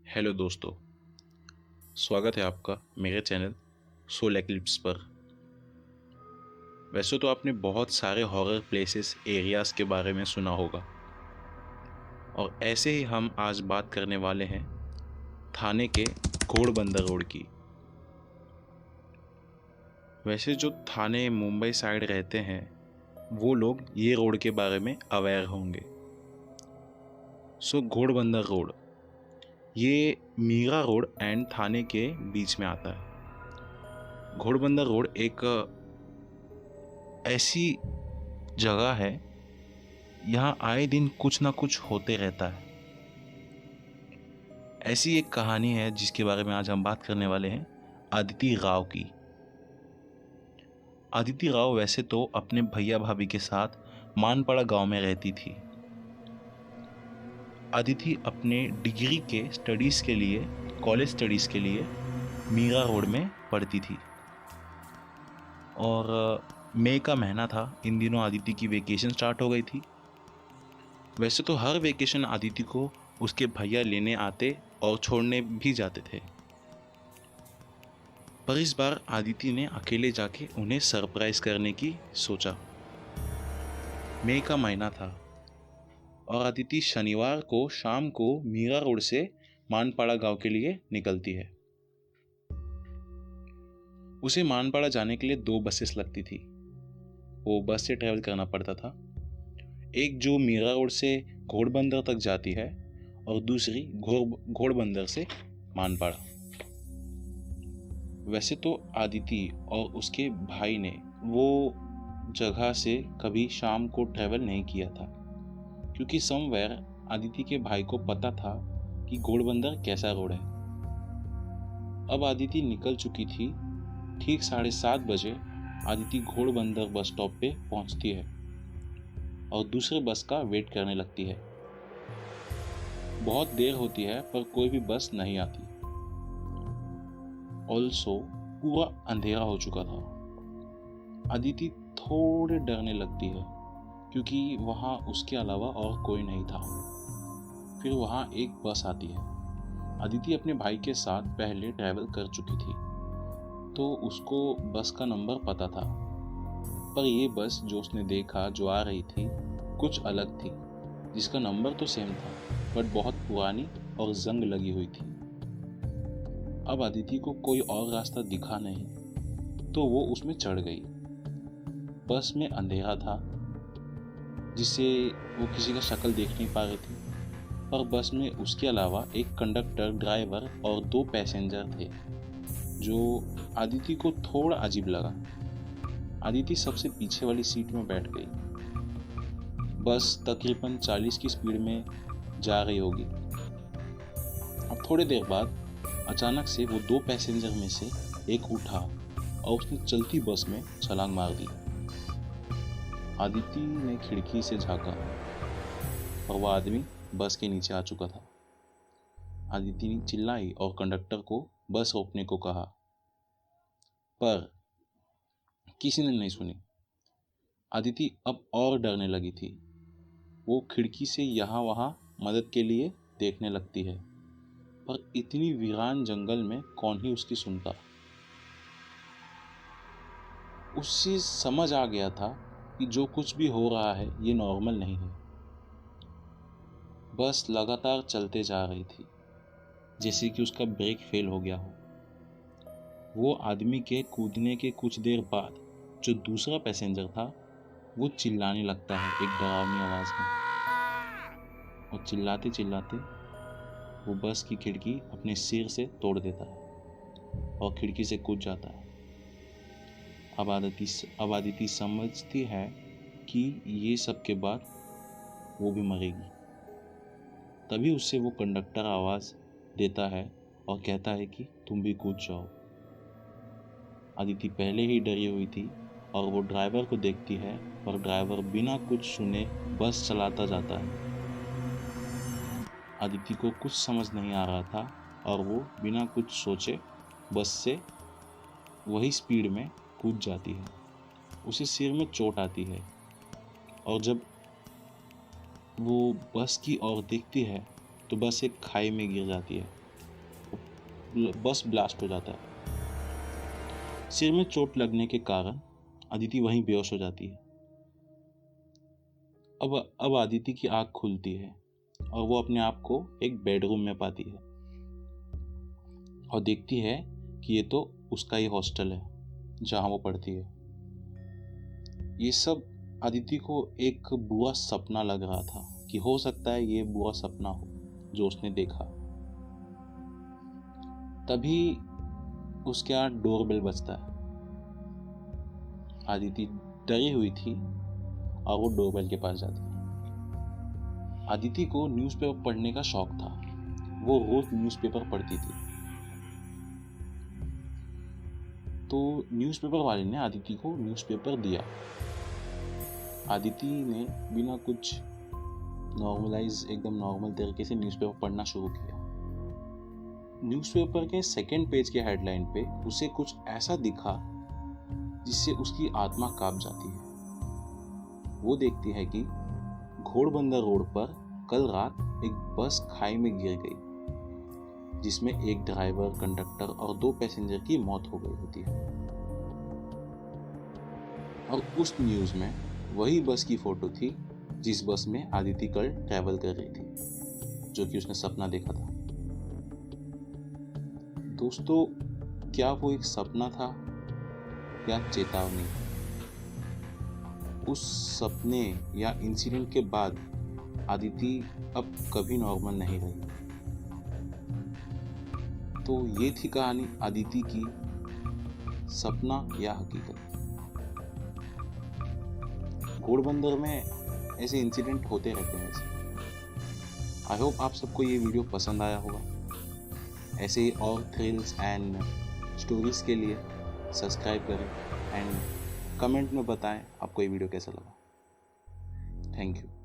Hello दोस्तों, स्वागत है आपका मेरे चैनल सोल एक्लिप्स पर। वैसे तो आपने बहुत सारे हॉरर प्लेसेस एरियाज़ के बारे में सुना होगा और ऐसे ही हम आज बात करने वाले हैं थाने के घोड़बंदर रोड की। वैसे जो थाने मुंबई साइड रहते हैं वो लोग ये रोड के बारे में अवेयर होंगे। घोड़बंदर रोड ये मीरा रोड एंड थाने के बीच में आता है। घोड़बंदर रोड एक ऐसी जगह है, यहाँ आए दिन कुछ ना कुछ होते रहता है। ऐसी एक कहानी है जिसके बारे में आज हम बात करने वाले हैं, अदिति राव की। अदिति राव वैसे तो अपने भैया भाभी के साथ मानपड़ा गांव में रहती थी। अदिति अपने डिग्री के स्टडीज़ के लिए, कॉलेज स्टडीज़ के लिए मीरा रोड में पढ़ती थी। और मई का महीना था, इन दिनों अदिति की वेकेशन स्टार्ट हो गई थी। वैसे तो हर वेकेशन अदिति को उसके भैया लेने आते और छोड़ने भी जाते थे, पर इस बार अदिति ने अकेले जाके उन्हें सरप्राइज करने की सोचा। मई का महीना था और अदिति शनिवार को शाम को मीरा रोड से मानपाड़ा गांव के लिए निकलती है। उसे मानपाड़ा जाने के लिए 2 बसेस लगती थी। वो बस से ट्रेवल करना पड़ता था, एक जो मीरा रोड से घोड़बंदर तक जाती है और दूसरी घोड़बंदर से मानपाड़ा। वैसे तो आदिति और उसके भाई ने वो जगह से कभी शाम को ट्रैवल नहीं किया था, क्योंकि समवेयर आदिति के भाई को पता था कि घोड़बंदर कैसा रोड है। अब आदिति निकल चुकी थी। ठीक 7:30 बजे आदिति घोड़बंदर बस स्टॉप पे पहुंचती है और दूसरे बस का वेट करने लगती है। बहुत देर होती है पर कोई भी बस नहीं आती। ऑल्सो पूरा अंधेरा हो चुका था। अदिति थोड़े डरने लगती है, क्योंकि वहाँ उसके अलावा और कोई नहीं था। फिर वहाँ एक बस आती है। अदिति अपने भाई के साथ पहले ट्रैवल कर चुकी थी, तो उसको बस का नंबर पता था। पर ये बस जो उसने देखा जो आ रही थी कुछ अलग थी, जिसका नंबर तो सेम था बट बहुत पुरानी और जंग लगी हुई थी। अब अदिति को कोई और रास्ता दिखा नहीं, तो वो उसमें चढ़ गई। बस में अंधेरा था, जिससे वो किसी का शक्ल देख नहीं पा रही थी, पर बस में उसके अलावा एक कंडक्टर, ड्राइवर और 2 पैसेंजर थे, जो अदिति को थोड़ा अजीब लगा। अदिति सबसे पीछे वाली सीट में बैठ गई। बस तकरीबन 40 की स्पीड में जा रही होगी। अब थोड़ी देर बाद अचानक से वो 2 पैसेंजर में से एक उठा और उसने चलती बस में छलांग मार दी। अदिति ने खिड़की से झांका और वह आदमी बस के नीचे आ चुका था। अदिति ने चिल्लाई और कंडक्टर को बस रोकने को कहा, पर किसी ने नहीं सुनी। अदिति अब और डरने लगी थी। वो खिड़की से यहाँ वहाँ मदद के लिए देखने लगती है, पर इतनी वीरान जंगल में कौन ही उसकी सुनता। उससे समझ आ गया था कि जो कुछ भी हो रहा है ये नॉर्मल नहीं है। बस लगातार चलते जा रही थी, जैसे कि उसका ब्रेक फेल हो गया हो। वो आदमी के कूदने के कुछ देर बाद जो दूसरा पैसेंजर था वो चिल्लाने लगता है एक डरावनी आवाज़ में, और चिल्लाते चिल्लाते वो बस की खिड़की अपने सिर से तोड़ देता है और खिड़की से कूद जाता है। अब आदिति समझती है कि ये सब के बाद वो भी मरेगी। तभी उससे वो कंडक्टर आवाज़ देता है और कहता है कि तुम भी कूद जाओ। अदिति पहले ही डरी हुई थी और वो ड्राइवर को देखती है, पर ड्राइवर बिना कुछ सुने बस चलाता जाता है। अदिति को कुछ समझ नहीं आ रहा था और वो बिना कुछ सोचे बस से वही स्पीड में कूद जाती है। उसे सिर में चोट आती है और जब वो बस की ओर देखती है तो बस एक खाई में गिर जाती है। बस ब्लास्ट हो जाता है। सिर में चोट लगने के कारण अदिति वहीं बेहोश हो जाती है। अब अदिति की आंख खुलती है और वो अपने आप को एक बेडरूम में पाती है और देखती है कि ये तो उसका ही हॉस्टल है जहाँ वो पढ़ती है। ये सब अदिति को एक बुरा सपना लग रहा था कि हो सकता है ये बुरा सपना हो जो उसने देखा। तभी उसके यहाँ डोरबेल बजता है। अदिति डरी हुई थी और वो डोरबेल के पास जाती है। अदिति को न्यूज़पेपर पढ़ने का शौक था। वो रोज न्यूज़पेपर पढ़ती थी। तो न्यूज़पेपर वाले ने अदिति को न्यूज़पेपर दिया। अदिति ने बिना कुछ एकदम नॉर्मल तरीके से न्यूज़पेपर पढ़ना शुरू किया। न्यूज़पेपर के सेकंड पेज के हेडलाइन पे उसे कुछ ऐसा दिखा जिससे उसकी आत्मा कांप जाती है। वो देखती है कि घोड़बंदर रोड पर कल रात एक बस खाई में गिर गई जिसमें एक ड्राइवर, कंडक्टर और 2 पैसेंजर की मौत हो गई होती है। और उस न्यूज़ में वही बस की फोटो थी जिस बस में अदिति कल ट्रैवल कर रही थी, जो कि उसने सपना देखा था। दोस्तों, क्या वो एक सपना था या चेतावनी? उस सपने या इंसिडेंट के बाद अदिति अब कभी नॉर्मल नहीं रही। तो ये थी कहानी अदिति की, सपना या हकीकत। घोड़बंदर में ऐसे इंसिडेंट होते रहते हैं। आई होप आप सबको ये वीडियो पसंद आया होगा। ऐसे ही और थ्रिल्स एंड स्टोरीज के लिए सब्सक्राइब करें एंड कमेंट में बताएं आपको ये वीडियो कैसा लगा। Thank you.